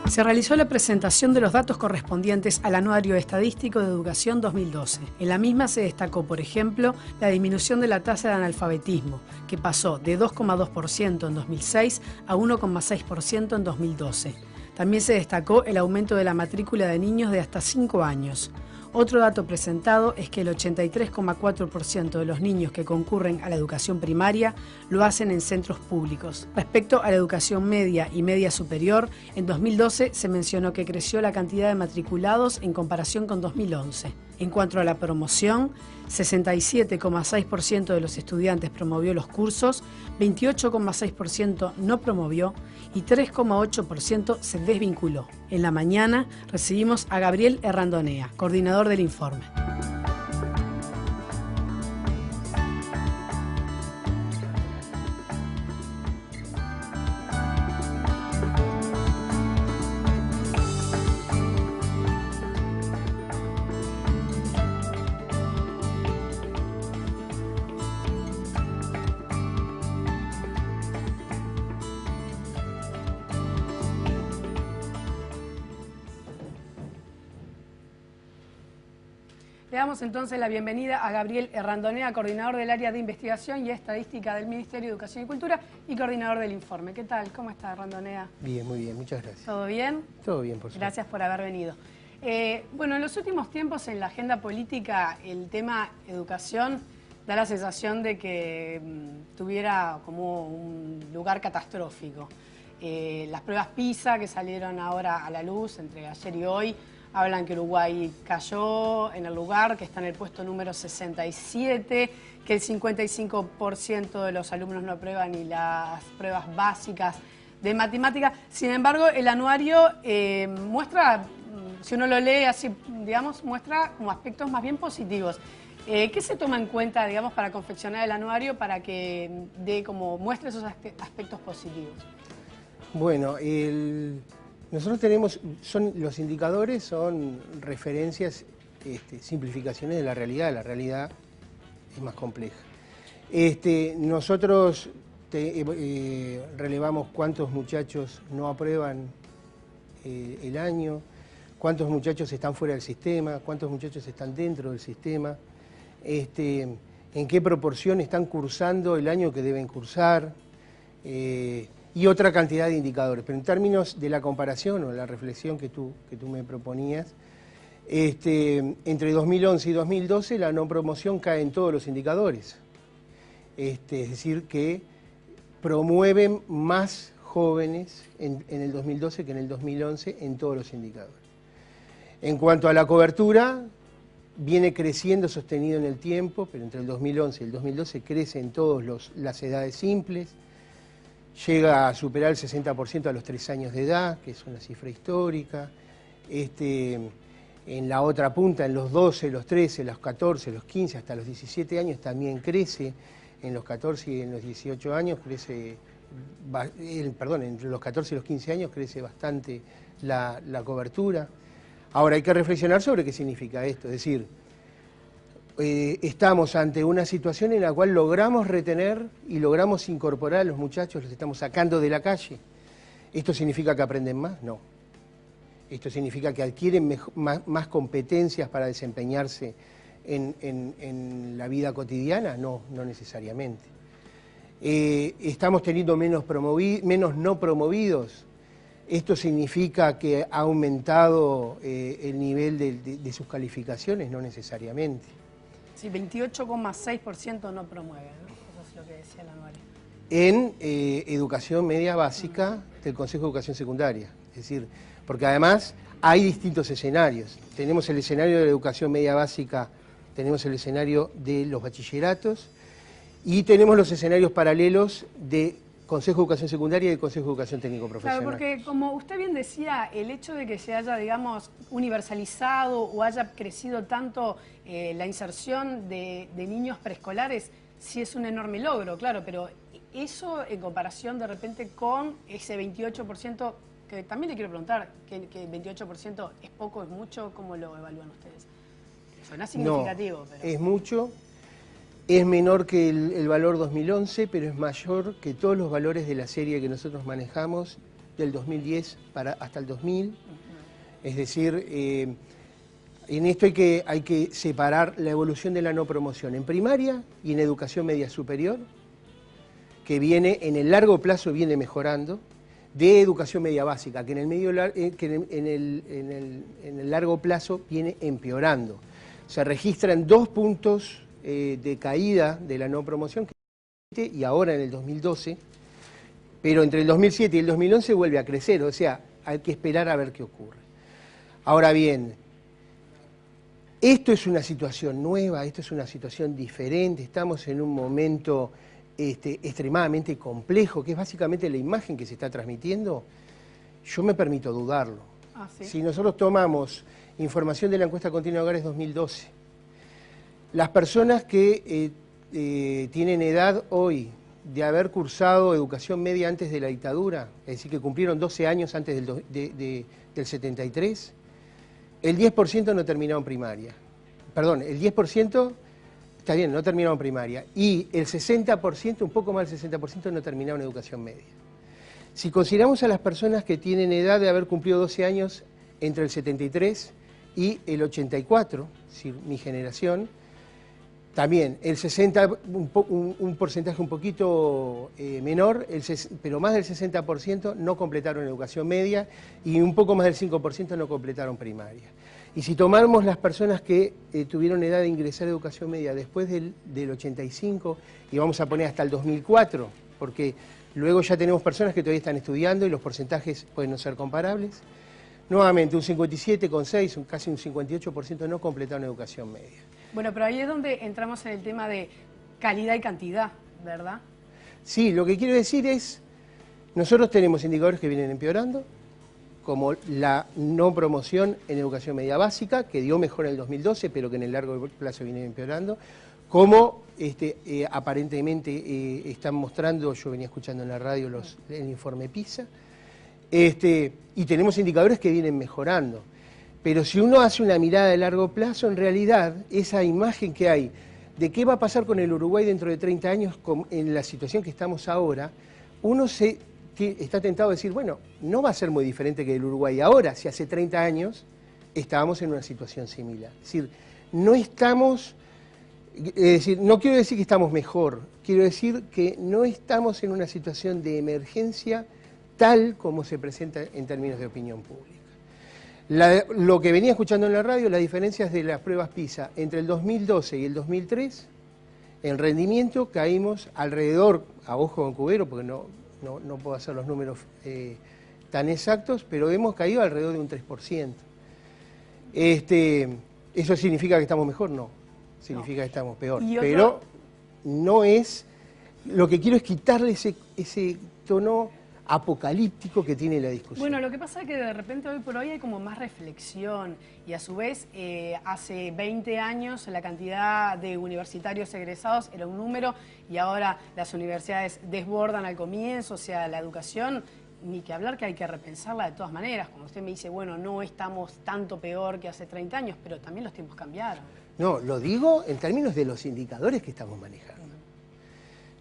Se realizó la presentación de los datos correspondientes al Anuario Estadístico de Educación 2012. En la misma se destacó, por ejemplo, la disminución de la tasa de analfabetismo, que pasó de 2,2% en 2006 a 1,6% en 2012. También se destacó el aumento de la matrícula de niños de hasta 5 años. Otro dato presentado es que el 83,4% de los niños que concurren a la educación primaria lo hacen en centros públicos. Respecto a la educación media y media superior, en 2012 se mencionó que creció la cantidad de matriculados en comparación con 2011. En cuanto a la promoción, 67,6% de los estudiantes promovió los cursos, 28,6% no promovió y 3,8% se desvinculó. En la mañana recibimos a Gabriel Errandonea, coordinador del informe. Le damos entonces la bienvenida a Gabriel Errandonea, coordinador del área de investigación y estadística del Ministerio de Educación y Cultura y coordinador del informe. ¿Qué tal? ¿Cómo está, Errandonea? Bien, muy bien, muchas gracias. ¿Todo bien? Todo bien, por supuesto. Gracias por haber venido. Bueno, en los últimos tiempos en la agenda política el tema educación da la sensación de que tuviera como un lugar catastrófico. Las pruebas PISA que salieron ahora a la luz entre ayer y hoy hablan que Uruguay cayó en el lugar, que está en el puesto número 67, que el 55% de los alumnos no aprueban ni las pruebas básicas de matemática. Sin embargo, el anuario muestra, si uno lo lee así, digamos, muestra como aspectos más bien positivos. ¿Qué se toma en cuenta, digamos, para confeccionar el anuario para que muestre esos aspectos positivos? Bueno, nosotros tenemos, los indicadores son referencias, simplificaciones de la realidad es más compleja. Nosotros relevamos cuántos muchachos no aprueban el año, cuántos muchachos están fuera del sistema, cuántos muchachos están dentro del sistema, en qué proporción están cursando el año que deben cursar, y otra cantidad de indicadores. Pero en términos de la comparación o la reflexión que tú me proponías, entre 2011 y 2012 la no promoción cae en todos los indicadores. Es decir, que promueven más jóvenes en el 2012 que en el 2011 en todos los indicadores. En cuanto a la cobertura, viene creciendo sostenido en el tiempo, pero entre el 2011 y el 2012 crece en todas las edades simples. Llega a superar el 60% a los 3 años de edad, que es una cifra histórica. En la otra punta, en los 12, los 13, los 14, los 15, hasta los 17 años también crece. En los 14 y en los 18 años crece, entre los 14 y los 15 años crece bastante la cobertura. Ahora hay que reflexionar sobre qué significa esto, es decir, estamos ante una situación en la cual logramos retener y logramos incorporar a los muchachos, los estamos sacando de la calle. ¿Esto significa que aprenden más? No. ¿Esto significa que adquieren más competencias para desempeñarse en la vida cotidiana? No, no necesariamente. ¿Estamos teniendo menos no promovidos? ¿Esto significa que ha aumentado el nivel de sus calificaciones? No necesariamente. Sí, 28,6% no promueve, ¿no? Eso es lo que decía el anuario. En educación media básica del Consejo de Educación Secundaria. Es decir, porque además hay distintos escenarios. Tenemos el escenario de la educación media básica, tenemos el escenario de los bachilleratos y tenemos los escenarios paralelos de Consejo de Educación Secundaria y del Consejo de Educación Técnico Profesional. Claro, porque como usted bien decía, el hecho de que se haya, digamos, universalizado o haya crecido tanto la inserción de niños preescolares, sí es un enorme logro, claro, pero eso en comparación de repente con ese 28%, que también le quiero preguntar, que 28% es poco, es mucho, ¿cómo lo evalúan ustedes? Suena significativo. No, pero... es mucho. Es menor que el valor 2011, pero es mayor que todos los valores de la serie que nosotros manejamos del 2010 hasta el 2000. Es decir, en esto hay que separar la evolución de la no promoción en primaria y en educación media superior, que viene en el largo plazo viene mejorando, de educación media básica, que en el largo plazo viene empeorando. Se registran 2 puntos de caída de la no promoción, y ahora en el 2012, pero entre el 2007 y el 2011 vuelve a crecer, o sea, hay que esperar a ver qué ocurre. Ahora bien, esto es una situación nueva, esto es una situación diferente, estamos en un momento extremadamente complejo, que es básicamente la imagen que se está transmitiendo. Yo me permito dudarlo. ¿Sí? Si nosotros tomamos información de la encuesta continua de hogares 2012, las personas que tienen edad hoy de haber cursado educación media antes de la dictadura, es decir, que cumplieron 12 años antes del 73, el 10% no terminaron primaria. Perdón, el 10%, está bien, no terminaron primaria. Y el 60%, un poco más del 60%, no terminaron educación media. Si consideramos a las personas que tienen edad de haber cumplido 12 años entre el 73 y el 84, es decir, mi generación, también el 60, un porcentaje un poquito menor, pero más del 60% no completaron educación media y un poco más del 5% no completaron primaria. Y si tomamos las personas que tuvieron edad de ingresar a educación media después del 85, y vamos a poner hasta el 2004, porque luego ya tenemos personas que todavía están estudiando y los porcentajes pueden no ser comparables, nuevamente un 57,6, casi un 58% no completaron educación media. Bueno, pero ahí es donde entramos en el tema de calidad y cantidad, ¿verdad? Sí, lo que quiero decir es, nosotros tenemos indicadores que vienen empeorando, como la no promoción en educación media básica, que dio mejor en el 2012, pero que en el largo plazo viene empeorando, como aparentemente están mostrando, yo venía escuchando en la radio el informe PISA, y tenemos indicadores que vienen mejorando. Pero si uno hace una mirada de largo plazo, en realidad, esa imagen que hay de qué va a pasar con el Uruguay dentro de 30 años en la situación que estamos ahora, uno está tentado a decir, bueno, no va a ser muy diferente que el Uruguay ahora, si hace 30 años estábamos en una situación similar. Es decir, no quiero decir que estamos mejor, quiero decir que no estamos en una situación de emergencia tal como se presenta en términos de opinión pública. Lo que venía escuchando en la radio, las diferencias de las pruebas PISA entre el 2012 y el 2003, en rendimiento caímos alrededor, a ojo con cubero, porque no puedo hacer los números tan exactos, pero hemos caído alrededor de un 3%. ¿Eso significa que estamos mejor? No, significa que estamos peor. Pero no es... Lo que quiero es quitarle ese tono apocalíptico que tiene la discusión. Bueno, lo que pasa es que de repente hoy por hoy hay como más reflexión y a su vez hace 20 años la cantidad de universitarios egresados era un número y ahora las universidades desbordan al comienzo, o sea, la educación, ni que hablar que hay que repensarla de todas maneras. Cuando usted me dice, bueno, no estamos tanto peor que hace 30 años, pero también los tiempos cambiaron. No, lo digo en términos de los indicadores que estamos manejando.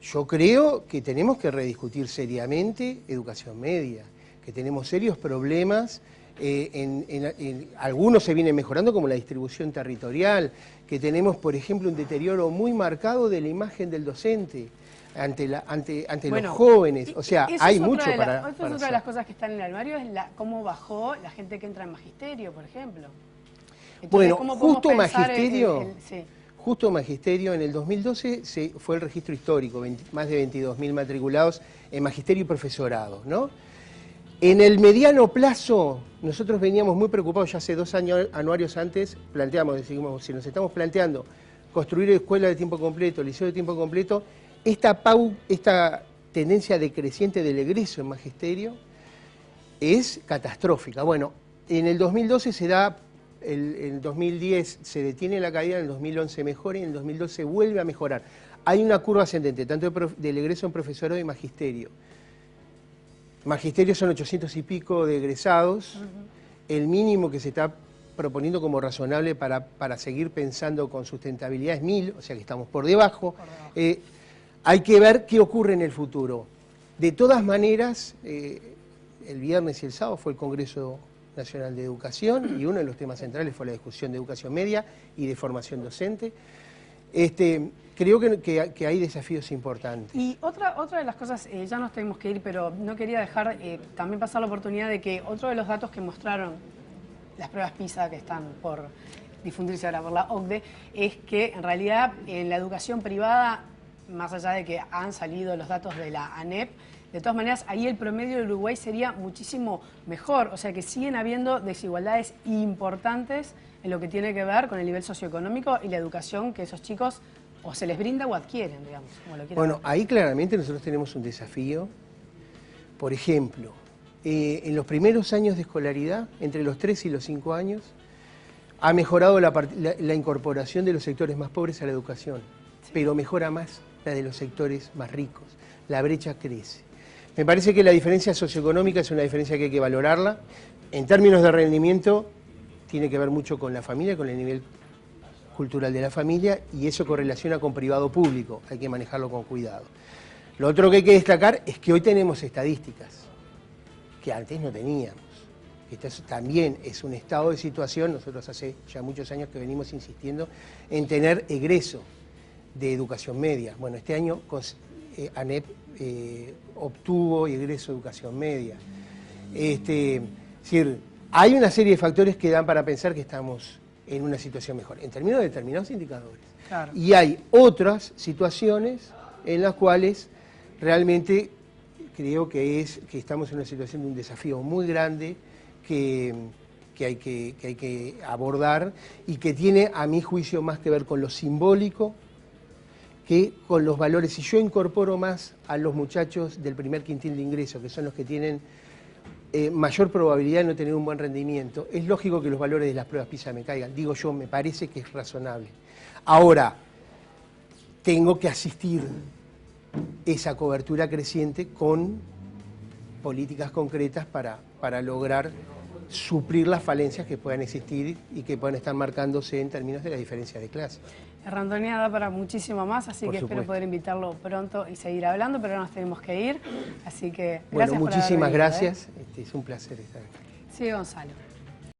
Yo creo que tenemos que rediscutir seriamente educación media, que tenemos serios problemas, algunos se vienen mejorando como la distribución territorial, que tenemos, por ejemplo, un deterioro muy marcado de la imagen del docente ante los jóvenes, o sea, hay mucho para hacer. Otra de las cosas que están en el armario es cómo bajó la gente que entra en magisterio, por ejemplo. Entonces, bueno, justo magisterio... Justo magisterio, en el 2012 fue el registro histórico, más de 22.000 matriculados en magisterio y profesorado, ¿no? En el mediano plazo, nosotros veníamos muy preocupados, ya hace 2 anuarios antes, decimos, si nos estamos planteando construir escuela de tiempo completo, liceo de tiempo completo, esta tendencia decreciente del egreso en magisterio es catastrófica. Bueno, en el 2012 se da... En 2010 se detiene la caída, en el 2011 mejora y en el 2012 vuelve a mejorar. Hay una curva ascendente, tanto del egreso en profesorado y magisterio. Magisterio son 800 y pico de egresados, el mínimo que se está proponiendo como razonable para seguir pensando con sustentabilidad es 1000, o sea que estamos por debajo. Hay que ver qué ocurre en el futuro. De todas maneras, el viernes y el sábado fue el Congreso Nacional de Educación y uno de los temas centrales fue la discusión de educación media y de formación docente. Creo que hay desafíos importantes. Y otra de las cosas, ya nos tenemos que ir, pero no quería dejar también pasar la oportunidad de que otro de los datos que mostraron las pruebas PISA que están por difundirse ahora por la OCDE, es que en realidad en la educación privada, más allá de que han salido los datos de la ANEP, de todas maneras ahí el promedio de Uruguay sería muchísimo mejor, o sea que siguen habiendo desigualdades importantes en lo que tiene que ver con el nivel socioeconómico y la educación que esos chicos o se les brinda o adquieren, digamos. Como lo Bueno, ver. ahí claramente nosotros tenemos un desafío. Por ejemplo, en los primeros años de escolaridad, entre los 3 y los 5 años, ha mejorado la incorporación de los sectores más pobres a la educación, sí, pero mejora más la de los sectores más ricos. La brecha crece. Me parece que la diferencia socioeconómica es una diferencia que hay que valorarla. En términos de rendimiento, tiene que ver mucho con la familia, con el nivel cultural de la familia, y eso correlaciona con privado-público, hay que manejarlo con cuidado. Lo otro que hay que destacar es que hoy tenemos estadísticas que antes no teníamos. Esto también es un estado de situación, nosotros hace ya muchos años que venimos insistiendo en tener egreso de educación media. Bueno, este año ANEP obtuvo egreso de educación media. Es decir, hay una serie de factores que dan para pensar que estamos en una situación mejor, en términos de determinados indicadores. Claro. Y hay otras situaciones en las cuales realmente creo que estamos en una situación de un desafío muy grande que hay que abordar y que tiene, a mi juicio, más que ver con lo simbólico que con los valores. Si yo incorporo más a los muchachos del primer quintil de ingreso, que son los que tienen mayor probabilidad de no tener un buen rendimiento, es lógico que los valores de las pruebas PISA me caigan. Digo yo, me parece que es razonable. Ahora, tengo que asistir esa cobertura creciente con políticas concretas para lograr suplir las falencias que puedan existir y que puedan estar marcándose en términos de la diferencia de clase. Errandonía da para muchísimo más, así Por que supuesto. espero poder invitarlo pronto y seguir hablando, pero ahora nos tenemos que ir, así que Bueno, gracias por haber muchísimas venido, gracias, es un placer estar aquí. Sí, Gonzalo.